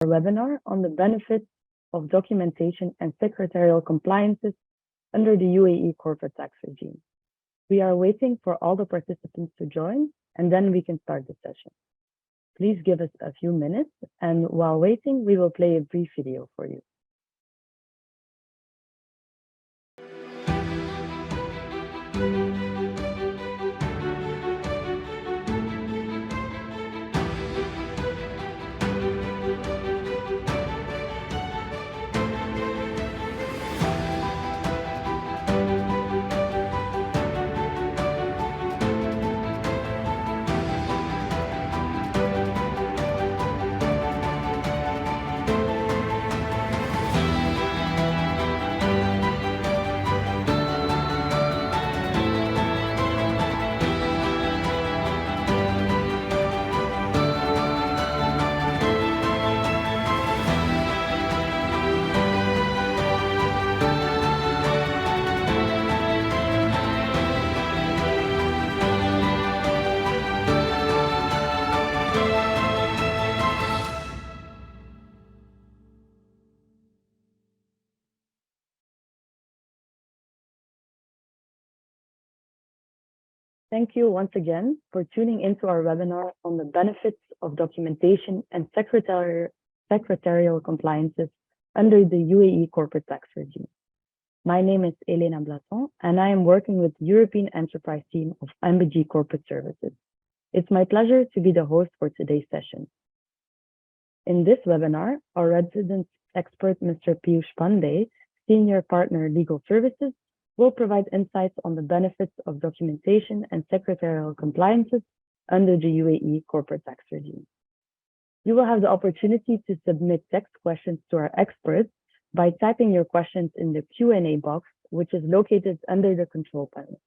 our webinar on the benefits of documentation and secretarial compliances under the UAE corporate tax regime. We are waiting for all the participants to join, and then we can start the session. Please give us a few minutes, and while waiting, we will play a brief video for you. Thank you once again for tuning into our webinar on the benefits of documentation and secretarial compliances under the UAE corporate tax regime. My name is Elena Blason, and I am working with the European Enterprise team of MBG Corporate Services. It's my pleasure to be the host for today's session. In this webinar, our resident expert, Mr. Piyush Pandey, Senior Partner Legal Services, will provide insights on the benefits of documentation and secretarial compliances under the UAE corporate tax regime. You will have the opportunity to submit text questions to our experts by typing your questions in the Q&A box, which is located under the control panel.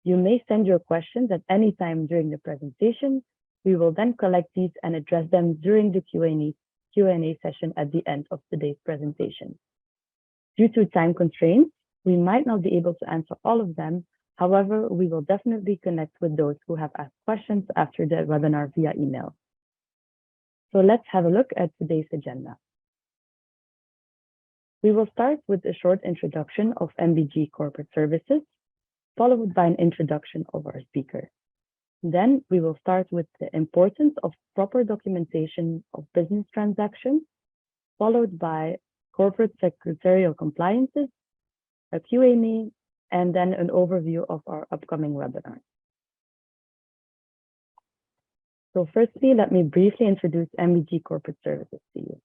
You may send your questions at any time during the presentation. We will then collect these and address them during the Q&A session at the end of today's presentation. Due to time constraints, we might not be able to answer all of them. However, we will definitely connect with those who have asked questions after the webinar via email. So let's have a look at today's agenda. We will start with a short introduction of MBG Corporate Services, followed by an introduction of our speaker. Then we will start with the importance of proper documentation of business transactions, followed by corporate secretarial compliances, a Q&A, and then an overview of our upcoming webinar. So firstly, let me briefly introduce MBG Corporate Services to you.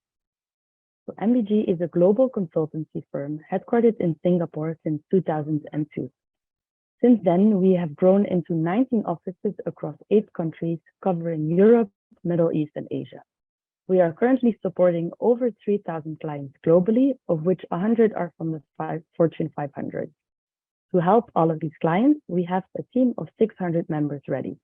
So MBG is a global consultancy firm headquartered in Singapore since 2002. Since then, we have grown into 19 offices across 8 countries, covering Europe, Middle East, and Asia. We are currently supporting over 3,000 clients globally, of which 100 are from the Fortune 500. To help all of these clients, we have a team of 600 members ready.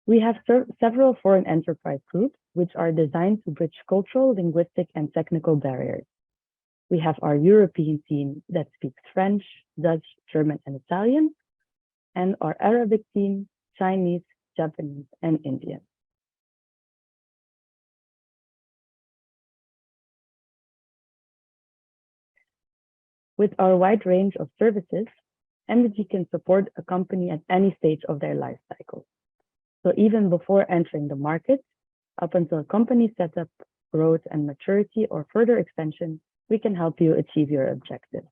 We have several foreign enterprise groups, which are designed to bridge cultural, linguistic, and technical barriers. We have our European team that speaks French, Dutch, German, and Italian, and our Arabic team, Chinese, Japanese, and Indian. With our wide range of services, MBG can support a company at any stage of their life cycle. So even before entering the market, up until company setup, growth, and maturity, or further expansion, we can help you achieve your objectives.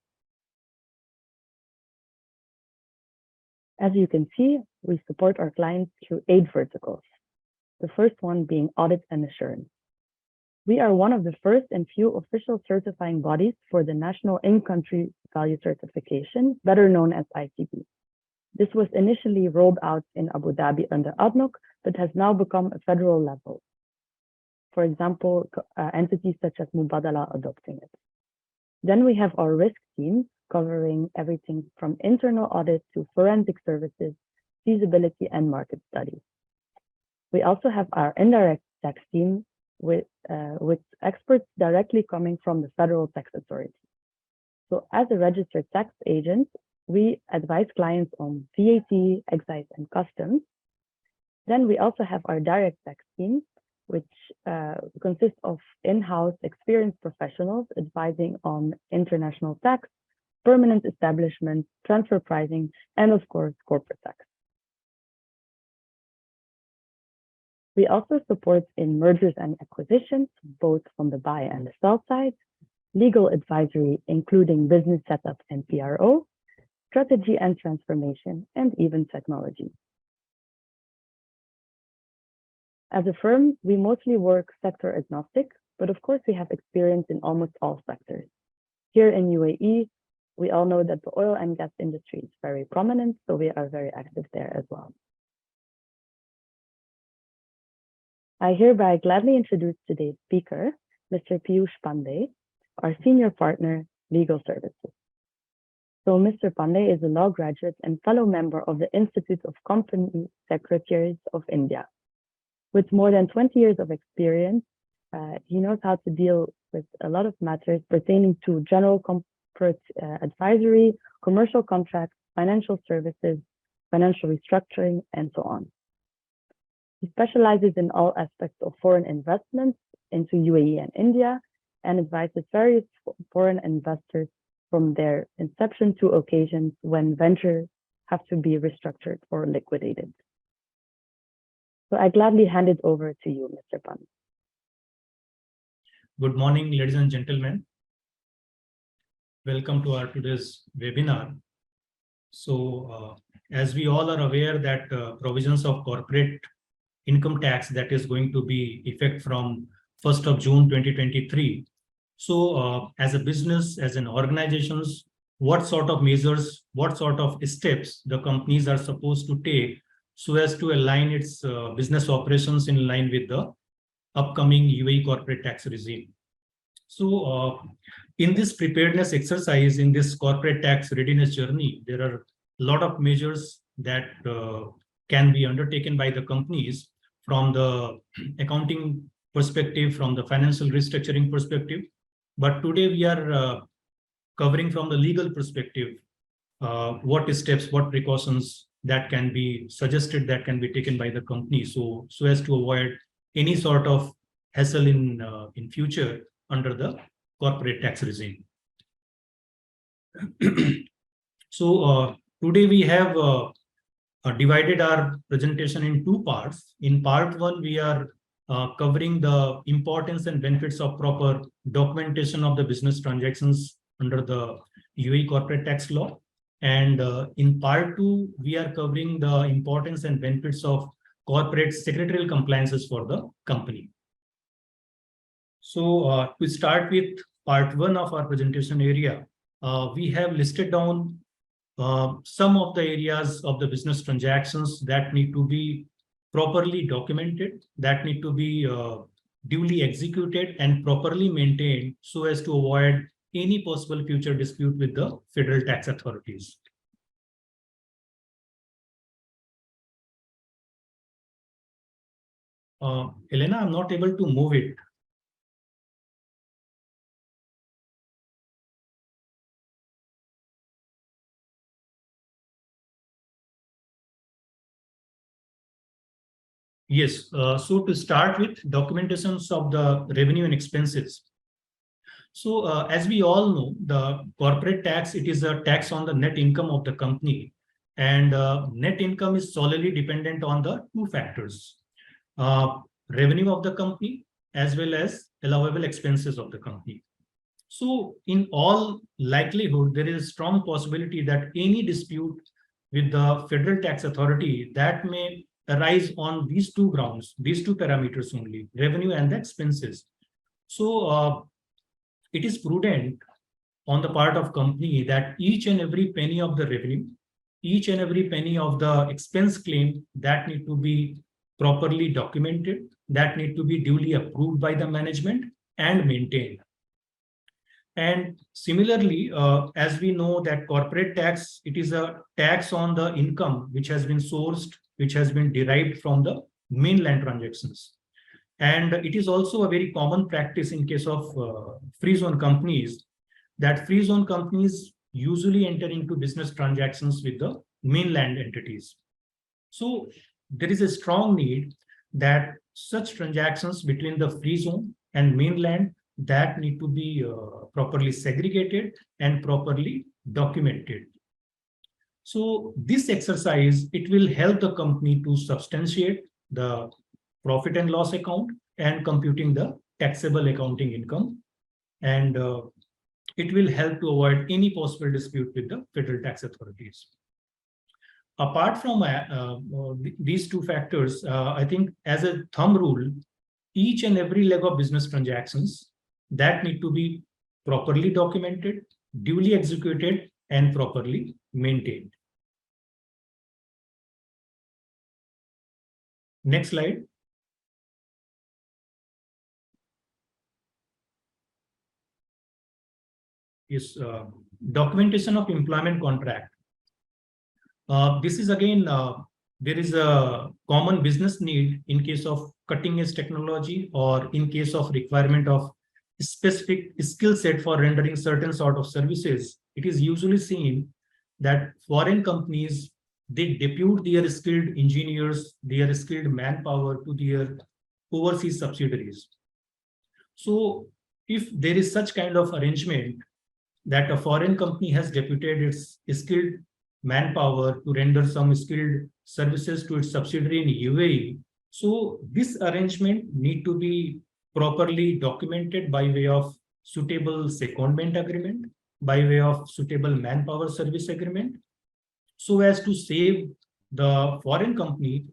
As you can see, we support our clients through 8 verticals. The first one being Audit and Assurance. We are one of the first and few official certifying bodies for the National In-Country Value Certification, better known as ICV. This was initially rolled out in Abu Dhabi under ADNOC, but has now become a federal level. For example, entities such as Mubadala adopting it. Then we have our risk team, covering everything from internal audit to forensic services, feasibility, and market studies. We also have our indirect tax team with experts directly coming from the Federal Tax Authority. So as a registered tax agent, we advise clients on VAT, excise, and customs. Then we also have our direct tax team, which consists of in-house experienced professionals advising on international tax, permanent establishments, transfer pricing, and of course, corporate tax. We also support in mergers and acquisitions, both from the buy and the sell side, legal advisory, including business setup and PRO, strategy and transformation, and even technology. As a firm, we mostly work sector agnostic, but of course we have experience in almost all sectors. Here in UAE, we all know that the oil and gas industry is very prominent, so we are very active there as well. I hereby gladly introduce today's speaker, Mr. Piyush Pandey, our Senior Partner, Legal Services. So Mr. Pandey is a law graduate and fellow member of the Institute of Company Secretaries of India. With more than 20 years of experience, he knows how to deal with a lot of matters pertaining to general corporate advisory, commercial contracts, financial services, financial restructuring, and so on. He specializes in all aspects of foreign investments into UAE and India and advises various foreign investors from their inception to occasions when ventures have to be restructured or liquidated. So I gladly hand it over to you, Mr. Pandey. Good morning, ladies and gentlemen. Welcome to our today's webinar. So, as we all are aware that provisions of corporate income tax that is going to be effect from 1st of June 2023. So, as a business, as an organizations, what sort of measures, what sort of steps the companies are supposed to take so as to align its business operations in line with the upcoming UAE corporate tax regime. So in this preparedness exercise, in this corporate tax readiness journey, there are a lot of measures that can be undertaken by the companies from the accounting perspective, from the financial restructuring perspective. But today we are covering from the legal perspective, what steps, what precautions that can be suggested, that can be taken by the company, so as to avoid any sort of hassle in future under the corporate tax regime. So today we have divided our presentation in two parts. In part one, we are covering the importance and benefits of proper documentation of the business transactions under the UAE corporate tax law. And in part two, we are covering the importance and benefits of corporate secretarial compliances for the company. So to start with part one of our presentation area, we have listed down some of the areas of the business transactions that need to be properly documented, that need to be duly executed and properly maintained so as to avoid any possible future dispute with the federal tax authorities. Elena, I'm not able to move it. Yes, so to start with, documentations of the revenue and expenses. So as we all know, the corporate tax, it is a tax on the net income of the company. And net income is solely dependent on the two factors, revenue of the company as well as allowable expenses of the company. So in all likelihood, there is a strong possibility that any dispute with the federal tax authority that may arise on these two grounds, these two parameters only, revenue and the expenses. So it is prudent on the part of company that each and every penny of the revenue, each and every penny of the expense claim that need to be properly documented, that need to be duly approved by the management and maintained. And similarly, as we know that corporate tax, it is a tax on the income which has been sourced, which has been derived from the mainland transactions. And it is also a very common practice in case of free zone companies, that free zone companies usually enter into business transactions with the mainland entities. So there is a strong need that such transactions between the free zone and mainland that need to be properly segregated and properly documented. So this exercise, it will help the company to substantiate the profit and loss account and computing the taxable accounting income. And it will help to avoid any possible dispute with the federal tax authorities. Apart from these two factors, I think as a thumb rule, each and every leg of business transactions that need to be properly documented, duly executed, and properly maintained. Next slide. Is documentation of employment contract. This is again, there is a common business need in case of cutting edge technology or in case of requirement of specific skill set for rendering certain sort of services. It is usually seen that foreign companies, they depute their skilled engineers, their skilled manpower to their overseas subsidiaries. So if there is such kind of arrangement that a foreign company has deputed its skilled manpower to render some skilled services to its subsidiary in UAE, so this arrangement need to be properly documented by way of suitable secondment agreement, by way of suitable manpower service agreement, so as to save the foreign company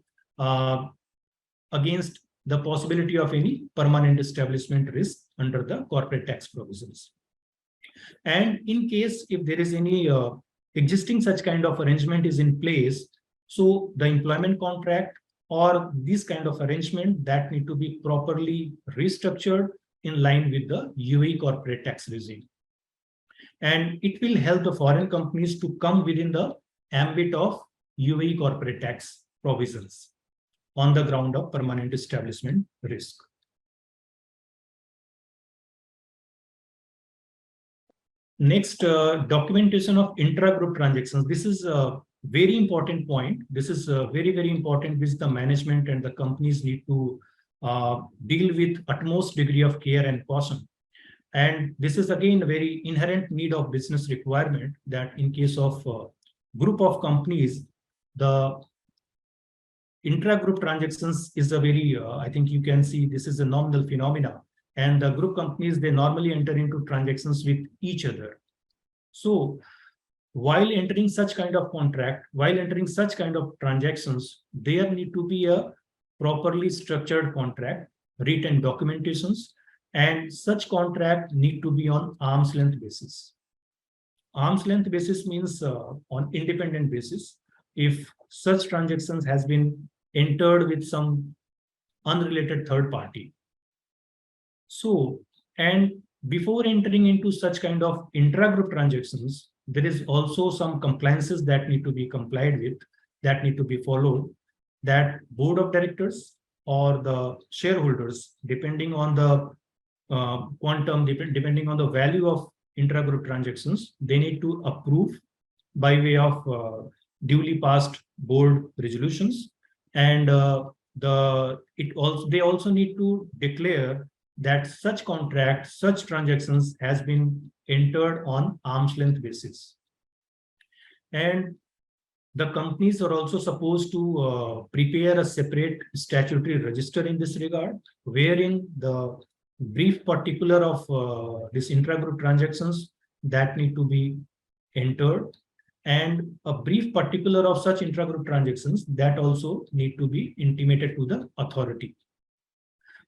against the possibility of any permanent establishment risk under the corporate tax provisions. And in case if there is any existing such kind of arrangement is in place, so the employment contract or this kind of arrangement that need to be properly restructured in line with the UAE corporate tax regime. And it will help the foreign companies to come within the ambit of UAE corporate tax provisions on the ground of permanent establishment risk. Next, documentation of intra-group transactions. This is a very important point. This is very, very important, which the management and the companies need to deal with utmost degree of care and caution. And this is again a very inherent need of business requirement that in case of group of companies, the intra-group transactions is a very, I think you can see this is a nominal phenomena. And the group companies, they normally enter into transactions with each other. So while entering such kind of contract, while entering such kind of transactions, there need to be a properly structured contract, written documentations, and such contract need to be on arm's length basis. Arm's length basis means on independent basis. If such transactions has been entered with some unrelated third party. So, and before entering into such kind of intra-group transactions, there is also some compliances that need to be complied with, that need to be followed, that board of directors or the shareholders, depending on the quantum, depending on the value of intra-group transactions, they need to approve by way of duly passed board resolutions. And they also need to declare that such contract, such transactions has been entered on arm's length basis. And the companies are also supposed to prepare a separate statutory register in this regard, wherein the brief particular of this intra-group transactions that need to be entered, and a brief particular of such intra-group transactions that also need to be intimated to the authority.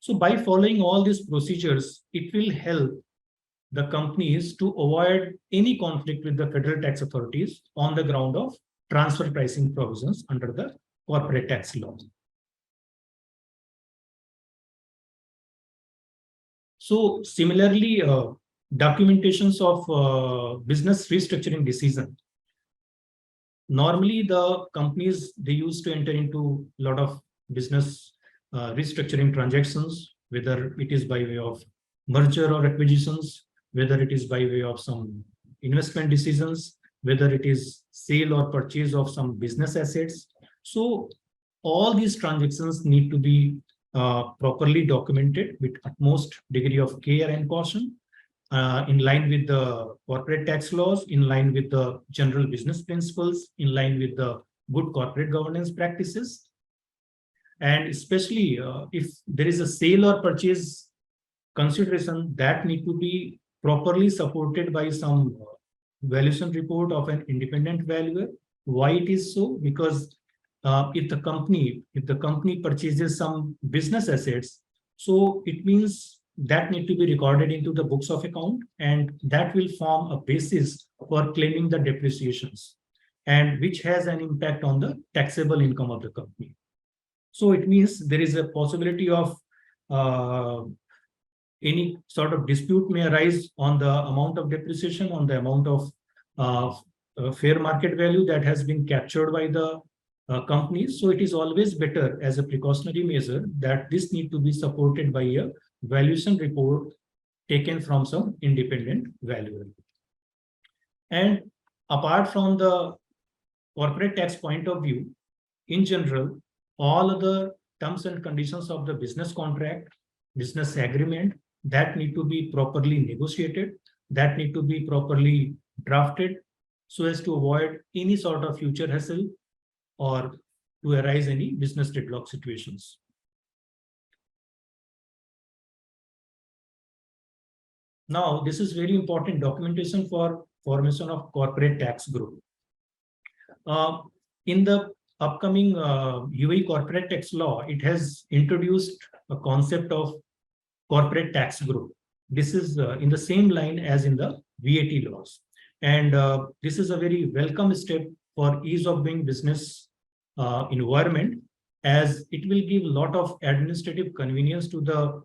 So by following all these procedures, it will help the companies to avoid any conflict with the federal tax authorities on the ground of transfer pricing provisions under the corporate tax law. So similarly, documentations of business restructuring decision. Normally, the companies, they used to enter into a lot of business restructuring transactions, whether it is by way of merger or acquisitions, whether it is by way of some investment decisions, whether it is sale or purchase of some business assets. So all these transactions need to be properly documented with utmost degree of care and caution, in line with the corporate tax laws, in line with the general business principles, in line with the good corporate governance practices. And especially if there is a sale or purchase consideration, that need to be properly supported by some valuation report of an independent valuer. Why it is so? Because if the company purchases some business assets, so it means that need to be recorded into the books of account, and that will form a basis for claiming the depreciations, and which has an impact on the taxable income of the company. So it means there is a possibility of any sort of dispute may arise on the amount of depreciation, on the amount of fair market value that has been captured by the companies. So it is always better as a precautionary measure that this need to be supported by a valuation report taken from some independent valuer. And apart from the corporate tax point of view, in general, all other terms and conditions of the business contract, business agreement, that need to be properly negotiated, that need to be properly drafted, so as to avoid any sort of future hassle or to arise any business deadlock situations. Now, this is very important documentation for formation of corporate tax group. In the upcoming UAE corporate tax law, it has introduced a concept of corporate tax group. This is in the same line as in the VAT laws. And this is a very welcome step for ease of doing business environment, as it will give a lot of administrative convenience to the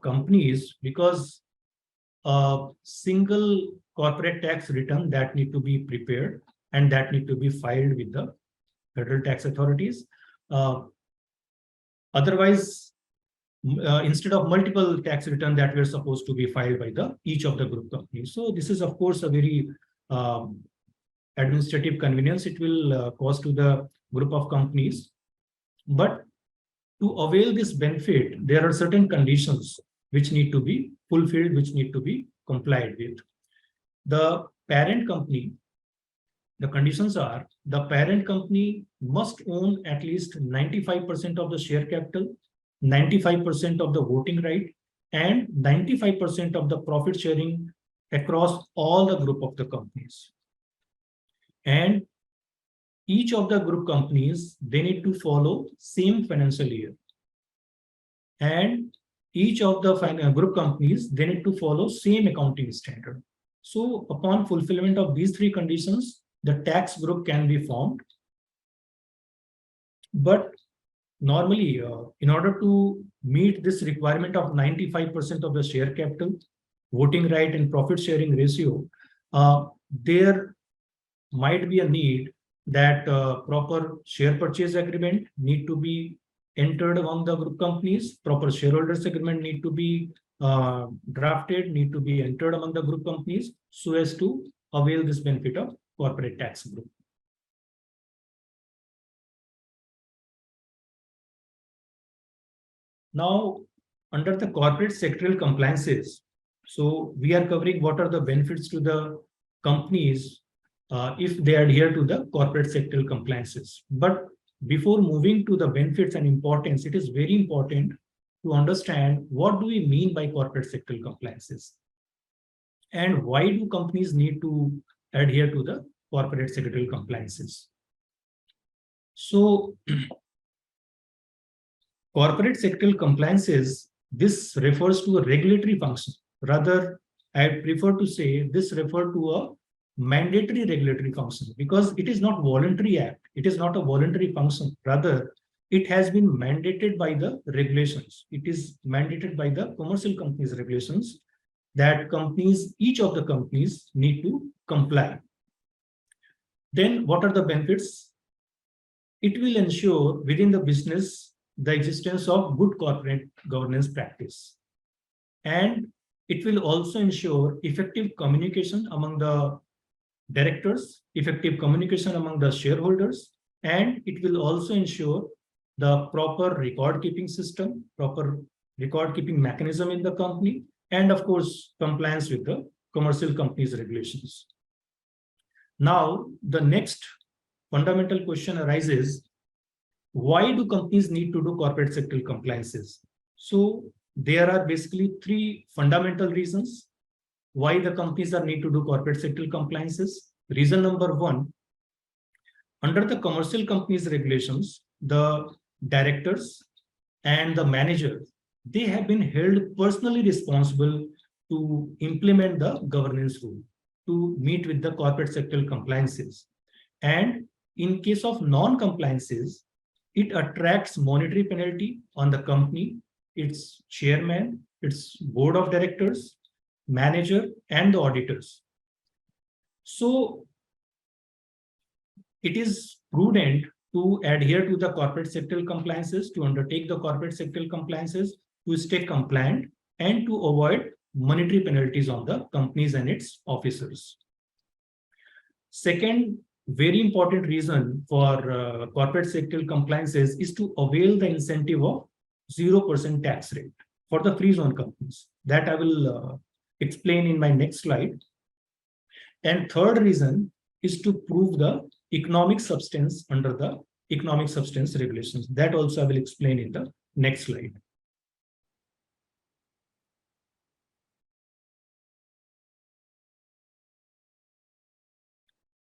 companies, because a single corporate tax return that need to be prepared and that need to be filed with the federal tax authorities. Otherwise, instead of multiple tax return that were supposed to be filed by each of the group companies. So this is of course a very administrative convenience it will cause to the group of companies. But to avail this benefit, there are certain conditions which need to be fulfilled, which need to be complied with. The parent company, the conditions are, the parent company must own at least 95% of the share capital, 95% of the voting right, and 95% of the profit sharing across all the group of the companies. And each of the group companies, they need to follow same financial year. And each of the group companies, they need to follow same accounting standard. So upon fulfillment of these three conditions, the tax group can be formed. But normally, in order to meet this requirement of 95% of the share capital, voting right, and profit sharing ratio, there might be a need that proper share purchase agreement need to be entered among the group companies, proper shareholders agreement need to be drafted, need to be entered among the group companies, so as to avail this benefit of corporate tax group. Now, under the corporate sectorial compliances, so we are covering what are the benefits to the companies if they adhere to the corporate sectorial compliances. But before moving to the benefits and importance, it is very important to understand what do we mean by corporate sectorial compliances, and why do companies need to adhere to the corporate sectorial compliances. So corporate sectorial compliances, this refers to a regulatory function. Rather, I prefer to say this refers to a mandatory regulatory function, because it is not voluntary act. It is not a voluntary function. Rather, it has been mandated by the regulations. It is mandated by the commercial companies regulations that companies, each of the companies need to comply. Then what are the benefits? It will ensure within the business the existence of good corporate governance practice. And it will also ensure effective communication among the directors, effective communication among the shareholders, and it will also ensure the proper record keeping system, proper record keeping mechanism in the company, and of course, compliance with the commercial companies regulations. Now, the next fundamental question arises, why do companies need to do corporate sectoral compliances? So there are basically three fundamental reasons why the companies are need to do corporate sectoral compliances. Reason number one, under the commercial companies regulations, the directors and the manager, they have been held personally responsible to implement the governance rule, to meet with the corporate sectoral compliances. And in case of non-compliances, it attracts monetary penalty on the company, its chairman, its board of directors, manager, and the auditors. So it is prudent to adhere to the corporate sectoral compliances, to undertake the corporate sectoral compliances, to stay compliant, and to avoid monetary penalties on the companies and its officers. Second, very important reason for corporate sectoral compliances is to avail the incentive of 0% tax rate for the free zone companies. That I will explain in my next slide. And third reason is to prove the economic substance under the economic substance regulations. That also I will explain in the next slide.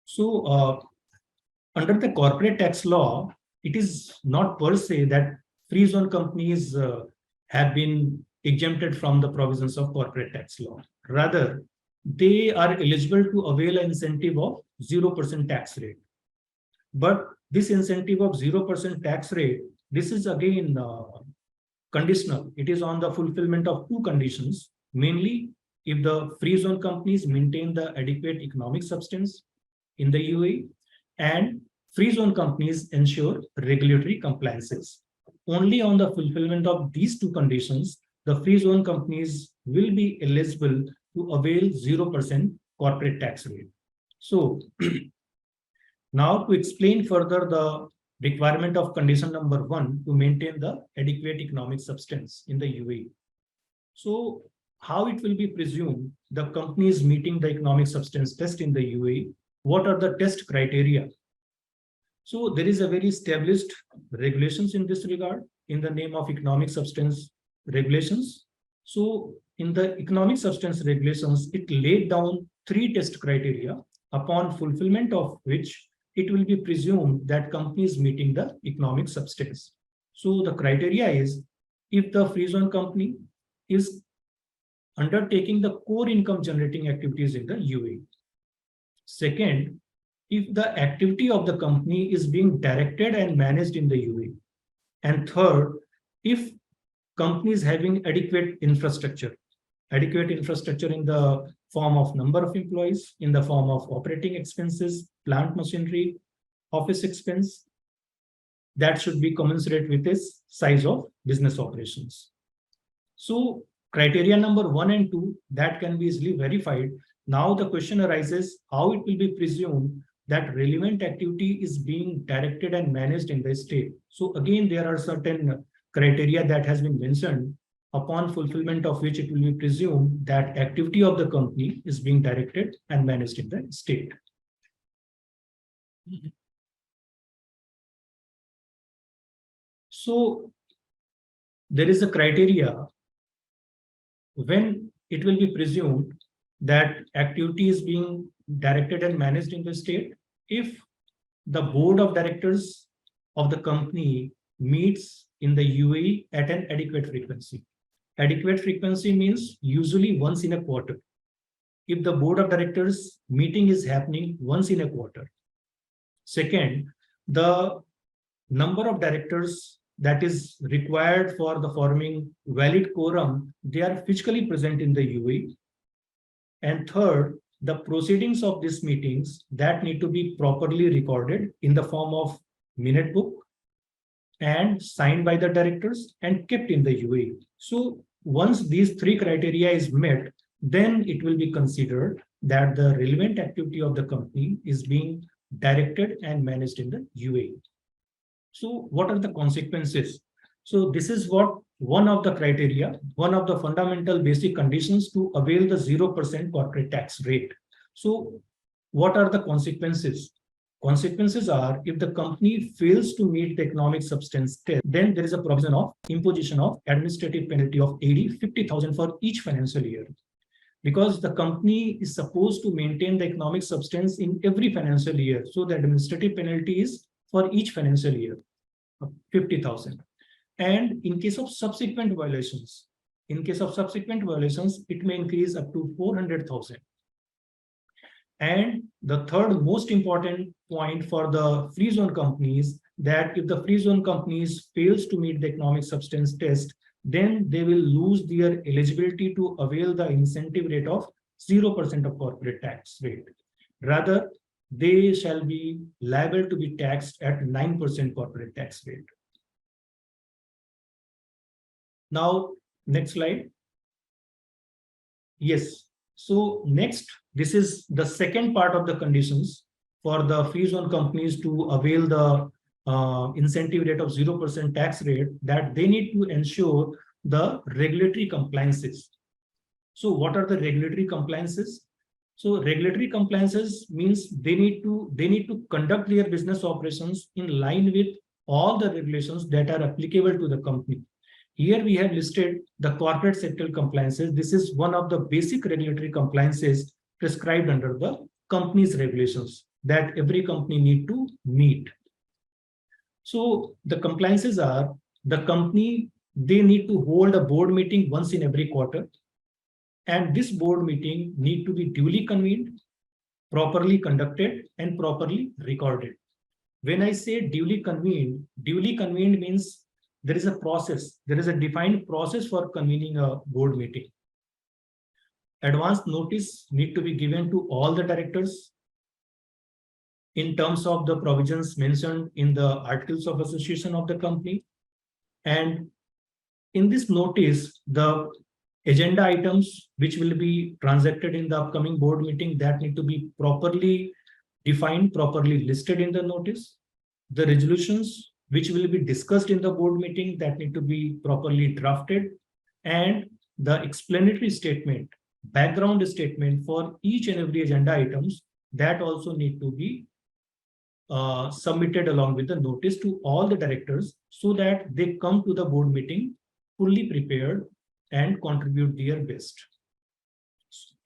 So under the corporate tax law, it is not per se that free zone companies have been exempted from the provisions of corporate tax law. Rather, they are eligible to avail an incentive of 0% tax rate. But this incentive of 0% tax rate, this is again conditional. It is on the fulfillment of two conditions. Mainly, if the free zone companies maintain the adequate economic substance in the UAE, and free zone companies ensure regulatory compliances. Only on the fulfillment of these two conditions, the free zone companies will be eligible to avail 0% corporate tax rate. So now to explain further the requirement of condition number one to maintain the adequate economic substance in the UAE. So how it will be presumed the company is meeting the economic substance test in the UAE? What are the test criteria? So there is a very established regulations in this regard in the name of economic substance regulations. So in the economic substance regulations, it laid down three test criteria upon fulfillment of which it will be presumed that company is meeting the economic substance. So the criteria is if the free zone company is undertaking the core income generating activities in the UAE. Second, if the activity of the company is being directed and managed in the UAE. And third, if company is having adequate infrastructure in the form of number of employees, in the form of operating expenses, plant machinery, office expense, that should be commensurate with its size of business operations. So criteria number 1 and 2, that can be easily verified. Now the question arises, how it will be presumed that relevant activity is being directed and managed in the state. So again, there are certain criteria that has been mentioned, upon fulfillment of which it will be presumed that activity of the company is being directed and managed in the state. So there is a criteria when it will be presumed that activity is being directed and managed in the state if the board of directors of the company meets in the UAE at an adequate frequency. Adequate frequency means usually once in a quarter. If the board of directors meeting is happening once in a quarter. Second, the number of directors that is required for the forming valid quorum, they are physically present in the UAE. And third, the proceedings of these meetings that need to be properly recorded in the form of minute book and signed by the directors and kept in the UAE. So once these three criteria is met, then it will be considered that the relevant activity of the company is being directed and managed in the UAE. So what are the consequences? So this is what one of the criteria, one of the fundamental basic conditions to avail the 0% corporate tax rate. So what are the consequences? Consequences are, if the company fails to meet the economic substance test, then there is a provision of imposition of administrative penalty of 50,000 for each financial year. Because the company is supposed to maintain the economic substance in every financial year. So the administrative penalty is for each financial year, 50,000. And in case of subsequent violations, it may increase up to 400,000. And the third most important point for the free zone companies, that if the free zone companies fails to meet the economic substance test, then they will lose their eligibility to avail the incentive rate of 0% of corporate tax rate. Rather, they shall be liable to be taxed at 9% corporate tax rate. Now, next slide. Yes. So next, this is the second part of the conditions for the free zone companies to avail the incentive rate of 0% tax rate, that they need to ensure the regulatory compliances. So what are the regulatory compliances? So regulatory compliances means they need to conduct their business operations in line with all the regulations that are applicable to the company. Here we have listed the corporate sectoral compliances. This is one of the basic regulatory compliances prescribed under the company's regulations that every company need to meet. So the compliances are, the company, they need to hold a board meeting once in every quarter. And this board meeting need to be duly convened, properly conducted, and properly recorded. When I say duly convened means there is a process, there is a defined process for convening a board meeting. Advance notice need to be given to all the directors in terms of the provisions mentioned in the articles of association of the company. And in this notice, the agenda items which will be transacted in the upcoming board meeting, that need to be properly defined, properly listed in the notice. The resolutions which will be discussed in the board meeting, that need to be properly drafted. And the explanatory statement, background statement for each and every agenda items, that also need to be submitted along with the notice to all the directors, so that they come to the board meeting fully prepared and contribute their best.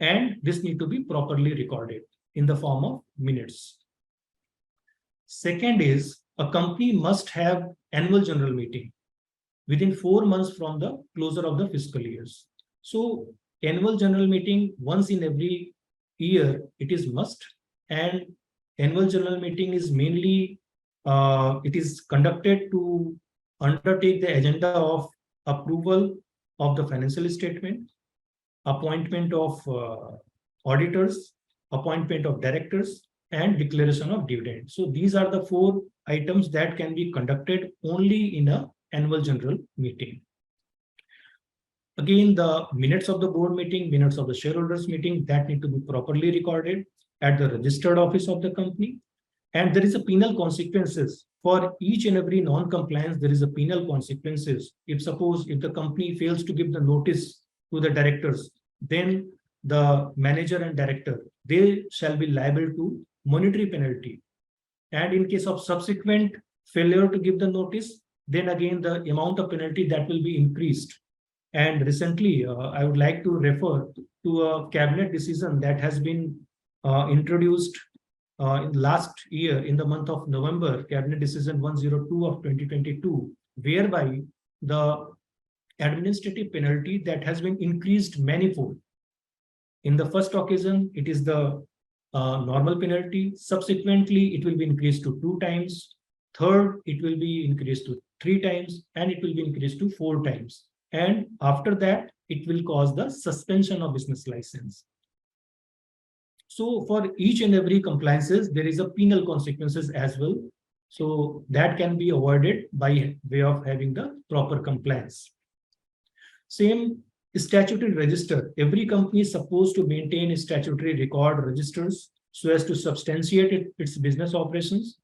And this need to be properly recorded in the form of minutes. Second is, a company must have annual general meeting within 4 months from the closure of the fiscal years. So annual general meeting once in every year, it is must. And annual general meeting is mainly, it is conducted to undertake the agenda of approval of the financial statement, appointment of auditors, appointment of directors, and declaration of dividend. So these are the 4 items that can be conducted only in an annual general meeting. Again, the minutes of the board meeting, minutes of the shareholders meeting, that need to be properly recorded at the registered office of the company. And there is a penal consequences for each and every non-compliance. There is a penal consequences. If the company fails to give the notice to the directors, then the manager and director, they shall be liable to monetary penalty. And in case of subsequent failure to give the notice, then again the amount of penalty that will be increased. And recently, I would like to refer to a cabinet decision that has been introduced in last year in the month of November, Cabinet Decision 102 of 2022, whereby the administrative penalty that has been increased manifold. In the first occasion, it is the normal penalty. Subsequently, it will be increased to 2 times. Third, it will be increased to 3 times, and it will be increased to 4 times. And after that, it will cause the suspension of business license. So for each and every compliances, there is a penal consequences as well. So that can be avoided by way of having the proper compliance. Same statutory register. Every company is supposed to maintain a statutory record registers so as to substantiate its business operations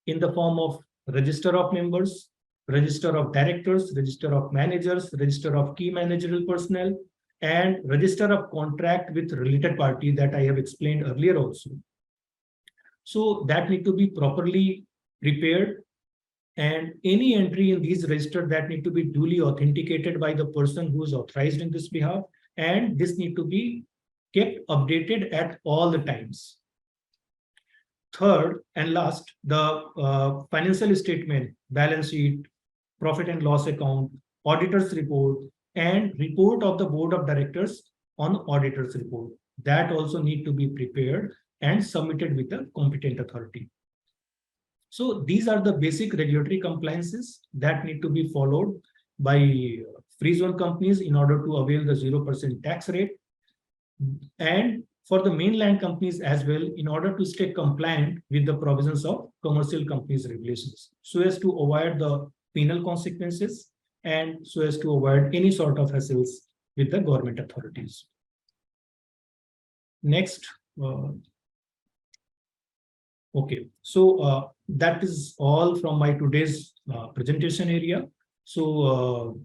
in the form of register of members, register of directors, register of managers, register of key managerial personnel, and register of contract with related party that I have explained earlier also. So that need to be properly prepared, and any entry in these register that need to be duly authenticated by the person who is authorized in this behalf, and this need to be kept updated at all the times. Third and last, the financial statement, balance sheet, profit and loss account, auditor's report, and report of the board of directors on auditor's report. That also need to be prepared and submitted with the competent authority. So these are the basic regulatory compliances that need to be followed by free zone companies in order to avail the 0% tax rate, and for the mainland companies as well, in order to stay compliant with the provisions of commercial companies regulations, so as to avoid the penal consequences and so as to avoid any sort of hassles with the government authorities. Next. Okay, so that is all from my today's presentation area. So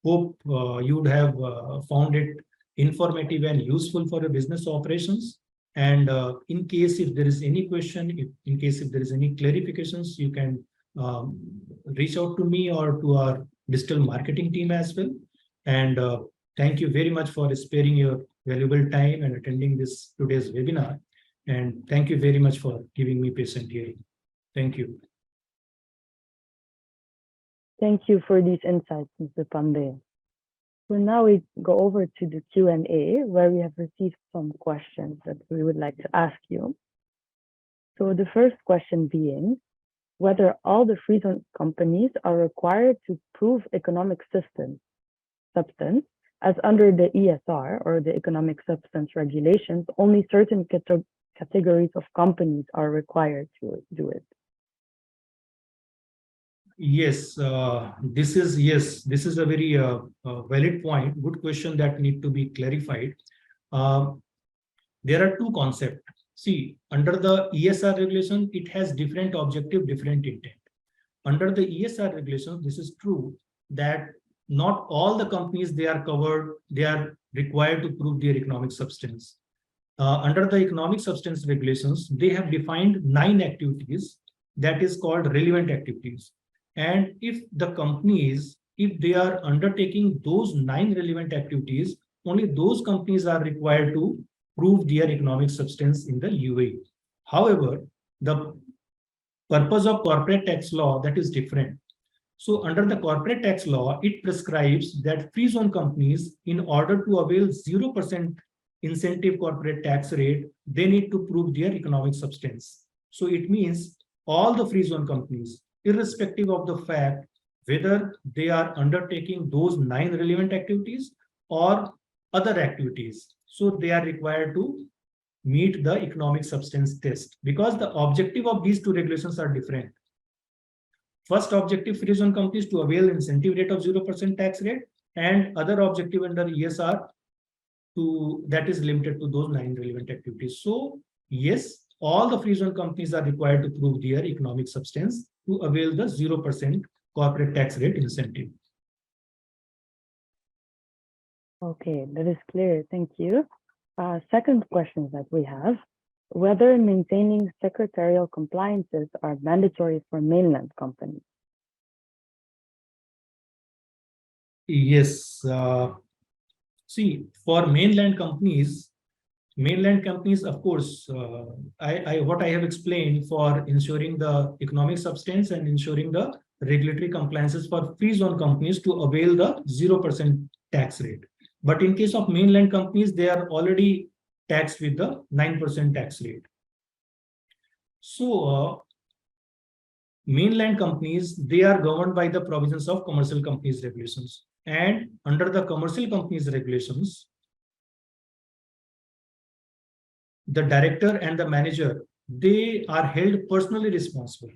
hope you would have found it informative and useful for your business operations. And in case if there is any question, in case if there is any clarifications, you can reach out to me or to our digital marketing team as well. And thank you very much for sparing your valuable time and attending this today's webinar. And thank you very much for giving me patient hearing. Thank you. Thank you for these insights, Mr. Pandey. So now we go over to the Q&A, where we have received some questions that we would like to ask you. So the first question being, whether all the free zone companies are required to prove economic substance, as under the ESR or the economic substance regulations, only certain categories of companies are required to do it. Yes, this is a very valid point. Good question that need to be clarified. There are two concepts. See, under the ESR regulation, it has different objective, different intent. Under the ESR regulation, this is true that not all the companies they are covered, they are required to prove their economic substance. Under the economic substance regulations, they have defined 9 activities that is called relevant activities. And if the companies, if they are undertaking those 9 relevant activities, only those companies are required to prove their economic substance in the UAE. However, the purpose of corporate tax law, that is different. So under the corporate tax law, it prescribes that free zone companies, in order to avail 0% incentive corporate tax rate, they need to prove their economic substance. So it means all the free zone companies, irrespective of the fact whether they are undertaking those 9 relevant activities or other activities, so they are required to meet the economic substance test, because the objective of these 2 regulations are different. First objective, free zone companies to avail incentive rate of 0% tax rate, and other objective under ESR that is limited to those 9 relevant activities. So yes, all the free zone companies are required to prove their economic substance to avail the 0% corporate tax rate incentive. Okay, that is clear. Thank you. Second question that we have, whether maintaining secretarial compliances are mandatory for mainland companies. Yes. See, for mainland companies, of course, what I have explained for ensuring the economic substance and ensuring the regulatory compliances for free zone companies to avail the 0% tax rate. But in case of mainland companies, they are already taxed with the 9% tax rate. So mainland companies, they are governed by the provisions of commercial companies regulations. And under the commercial companies regulations, the director and the manager, they are held personally responsible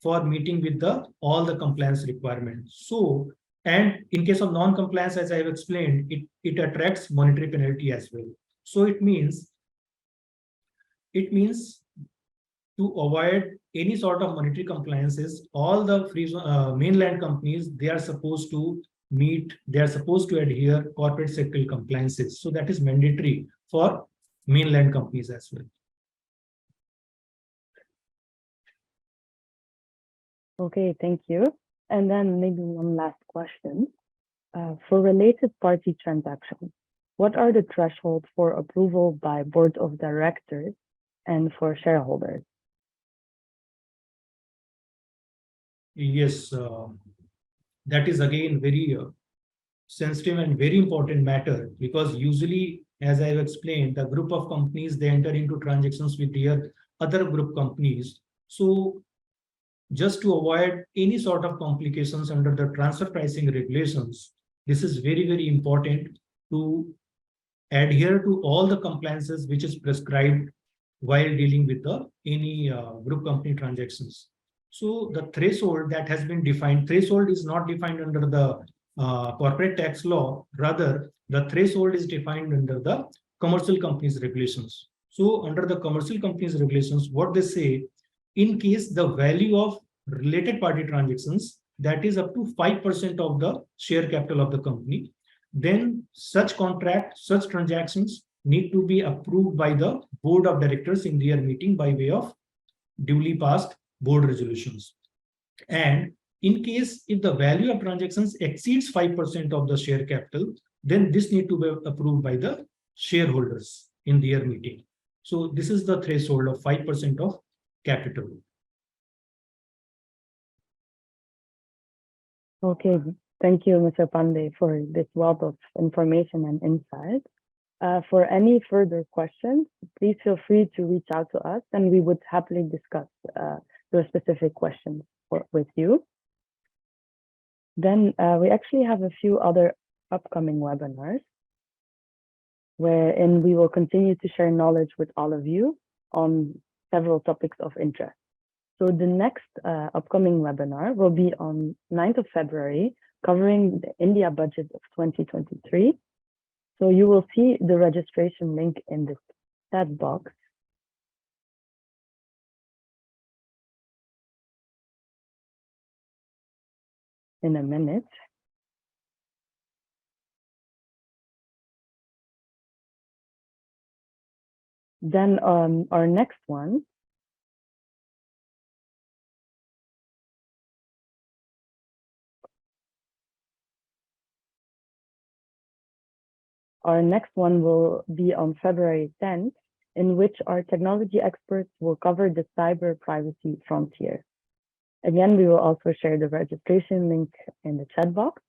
for meeting with all the compliance requirements. So, and in case of non-compliance, as I have explained, it attracts monetary penalty as well. So it means to avoid any sort of monetary compliances, all the mainland companies, they are supposed to adhere corporate secretarial compliances. So that is mandatory for mainland companies as well. Okay, thank you. And then maybe one last question. For related party transactions, what are the thresholds for approval by board of directors and for shareholders? Yes, that is again very sensitive and very important matter, because usually, as I have explained, the group of companies, they enter into transactions with their other group companies. So just to avoid any sort of complications under the transfer pricing regulations, this is very, very important to adhere to all the compliances which is prescribed while dealing with any group company transactions. So the threshold that has been defined, threshold is not defined under the corporate tax law. Rather, the threshold is defined under the commercial companies regulations. So under the commercial companies regulations, what they say, in case the value of related party transactions that is up to 5% of the share capital of the company, then such transactions need to be approved by the board of directors in their meeting by way of duly passed board resolutions. And in case if the value of transactions exceeds 5% of the share capital, then this need to be approved by the shareholders in their meeting. So this is the threshold of 5% of capital. Okay, thank you, Mr. Pandey, for this wealth of information and insight. For any further questions, please feel free to reach out to us, and we would happily discuss your specific questions with you. Then we actually have a few other upcoming webinars wherein we will continue to share knowledge with all of you on several topics of interest. So the next upcoming webinar will be on 9th of February, covering the India budget of 2023. So you will see the registration link in the chat box. In a minute. Then our next one will be on February 10th, in which our technology experts will cover the cyber privacy frontier. Again, we will also share the registration link in the chat box.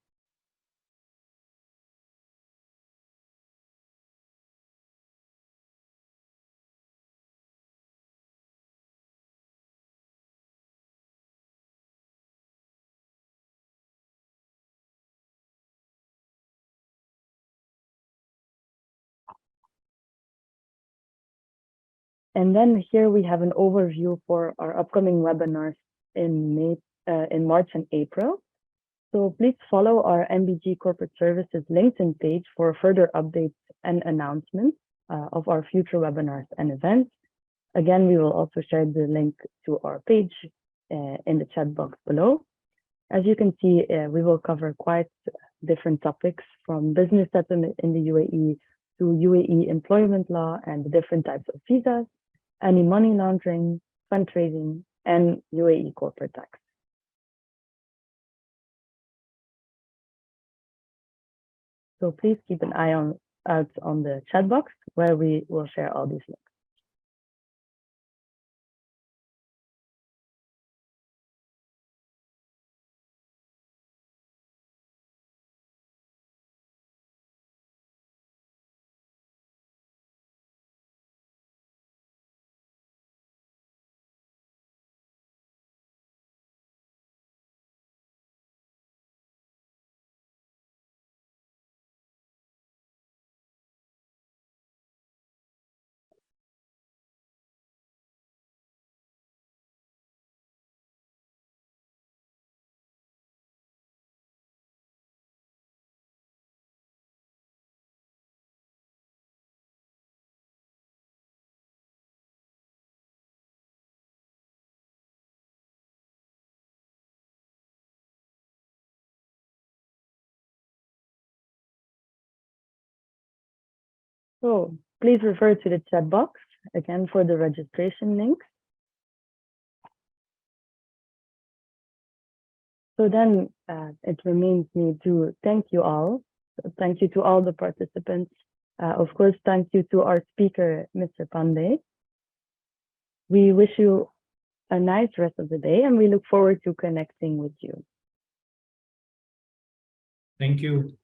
And then here we have an overview for our upcoming webinars in March and April. So please follow our MBG Corporate Services LinkedIn page for further updates and announcements of our future webinars and events. Again, we will also share the link to our page in the chat box below. As you can see, we will cover quite different topics, from business settlement in the UAE to UAE employment law and the different types of visas, anti-money laundering, fundraising, and UAE corporate tax. So please keep an eye out on the chat box, where we will share all these links. So please refer to the chat box again for the registration links. So then it remains me to thank you all. So thank you to all the participants. Of course, thank you to our speaker, Mr. Pandey. We wish you a nice rest of the day and we look forward to connecting with you. Thank you.